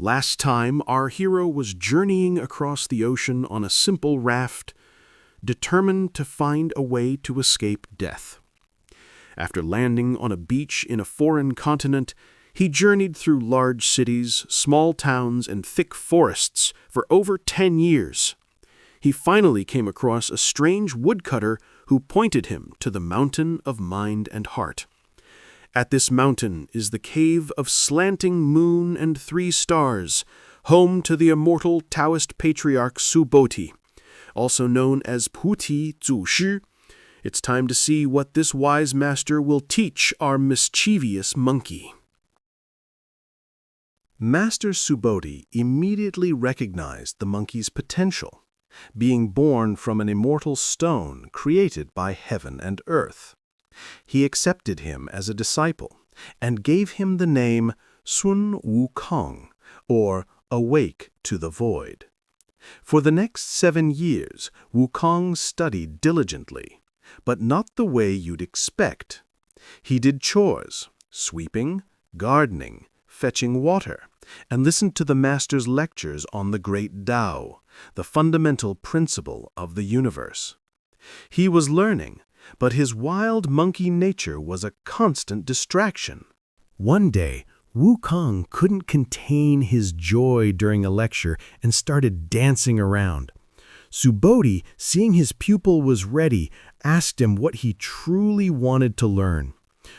Last time, our hero was journeying across the ocean on a simple raft, determined to find a way to escape death. After landing on a beach in a foreign continent, he journeyed through large cities, small towns, and thick forests for over 10 years. He finally came across a strange woodcutter who pointed him to the mountain of mind and heart. At this mountain is the cave of slanting moon and 3 stars, home to the immortal Taoist Patriarch Subodhi, also known as菩提祖师. It's time to see what this wise master will teach our mischievous monkey. Master Subodhi immediately recognized the monkey's potential, being born from an immortal stone created by heaven and earth. He accepted him as a disciple and gave him the name Sun Wukong, or Awake to the Void. For the next 7 years, Wukong studied diligently, but not the way you'd expect. He did chores, sweeping, gardening, fetching water, and listened to the master's lectures on the great Tao, the fundamental principle of the universe. He was learning, but his wild monkey nature was a constant distraction. One day, Wukong couldn't contain his joy during a lecture and started dancing around. Subodhi, seeing his pupil was ready, asked him what he truly wanted to learn.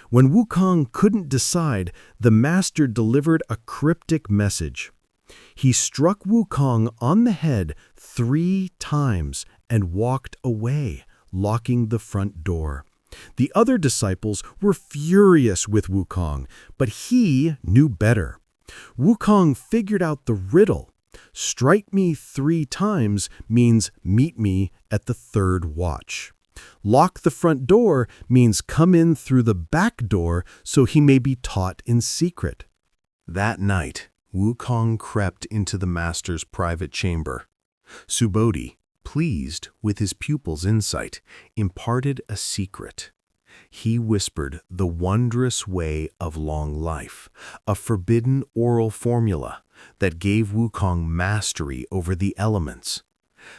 When Wukong couldn't decide, the master delivered a cryptic message. He struck Wukong on the head 3 times and walked away, locking the front door. The other disciples were furious with Wukong, but he knew better. Wukong figured out the riddle. Strike me 3 times means meet me at the 3rd watch. Lock the front door means come in through the back door so he may be taught in secret. That night, Wukong crept into the master's private chamber. Subodhi, pleased with his pupil's insight, imparted a secret. He whispered the wondrous way of long life, a forbidden oral formula that gave Wukong mastery over the elements.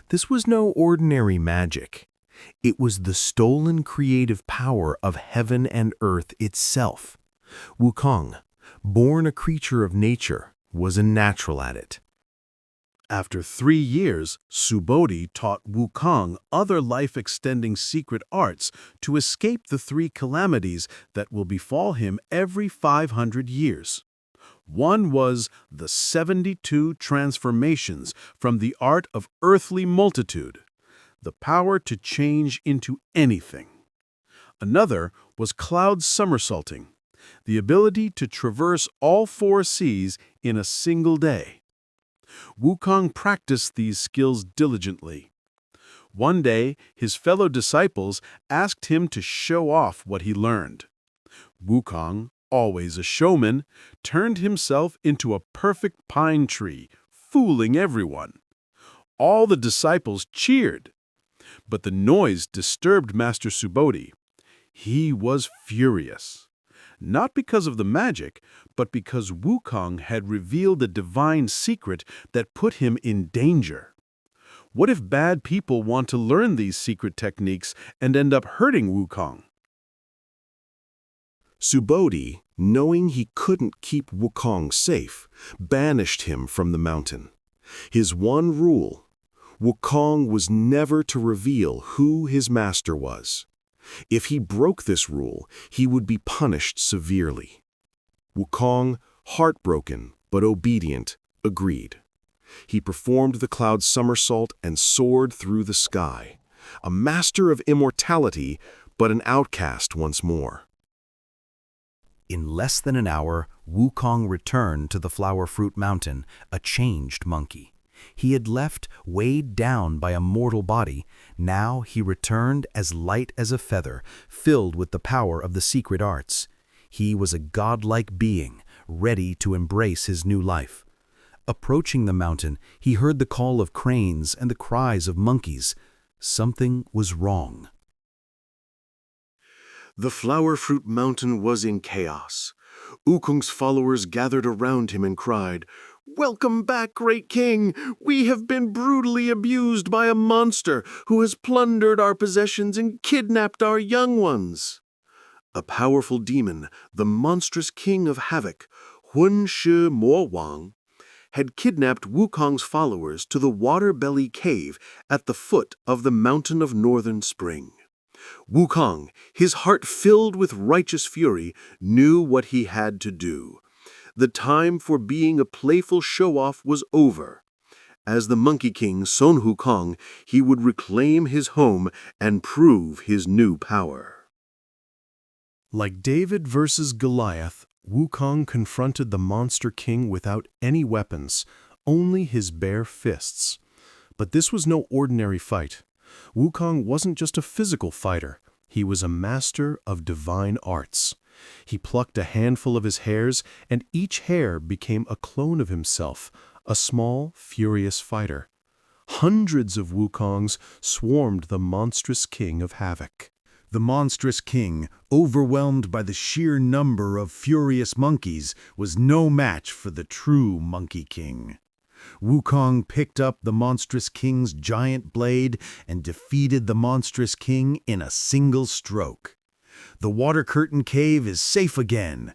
This was no ordinary magic. It was the stolen creative power of heaven and earth itself. Wukong, born a creature of nature, was a natural at it. After 3 years, Subodhi taught Wukong other life-extending secret arts to escape the 3 calamities that will befall him every 500 years. One was the 72 transformations from the art of earthly multitude, the power to change into anything. Another was cloud somersaulting, the ability to traverse all 4 seas in a single day. Wukong practiced these skills diligently. One day, his fellow disciples asked him to show off what he learned. Wukong, always a showman, turned himself into a perfect pine tree, fooling everyone. All the disciples cheered, but the noise disturbed Master Subodhi. He was furious. Not because of the magic, but because Wukong had revealed a divine secret that put him in danger. What if bad people want to learn these secret techniques and end up hurting Wukong? Subodhi, knowing he couldn't keep Wukong safe, banished him from the mountain. His one rule: Wukong was never to reveal who his master was. If he broke this rule, he would be punished severely. Wukong, heartbroken but obedient, agreed. He performed the cloud somersault and soared through the sky, a master of immortality, but an outcast once more. In less than an hour, Wukong returned to the Flower Fruit Mountain, a changed monkey. He had left weighed down by a mortal body. Now he returned as light as a feather, filled with the power of the secret arts. He was a godlike being, ready to embrace his new life. Approaching the mountain, he heard the call of cranes and the cries of monkeys. Something was wrong. The Flower Fruit Mountain was in chaos. Wukong's followers gathered around him and cried, Welcome back, great king. We have been brutally abused by a monster who has plundered our possessions and kidnapped our young ones. A powerful demon, the monstrous king of havoc, Hun Shi Mo Wang, had kidnapped Wukong's followers to the water-belly cave at the foot of the Mountain of Northern Spring. Wukong, his heart filled with righteous fury, knew what he had to do. The time for being a playful show-off was over. As the Monkey King Sun Wukong, he would reclaim his home and prove his new power. Like David versus Goliath, Wukong confronted the Monster King without any weapons, only his bare fists. But this was no ordinary fight. Wukong wasn't just a physical fighter. He was a master of divine arts. He plucked a handful of his hairs, and each hair became a clone of himself, a small, furious fighter. Hundreds of Wukongs swarmed the monstrous king of havoc. The monstrous king, overwhelmed by the sheer number of furious monkeys, was no match for the true Monkey King. Wukong picked up the monstrous king's giant blade and defeated the monstrous king in a single stroke. The water curtain cave is safe again.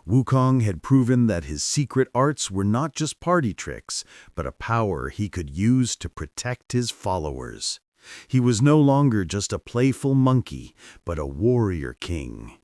Wukong had proven that his secret arts were not just party tricks, but a power he could use to protect his followers. He was no longer just a playful monkey, but a warrior king.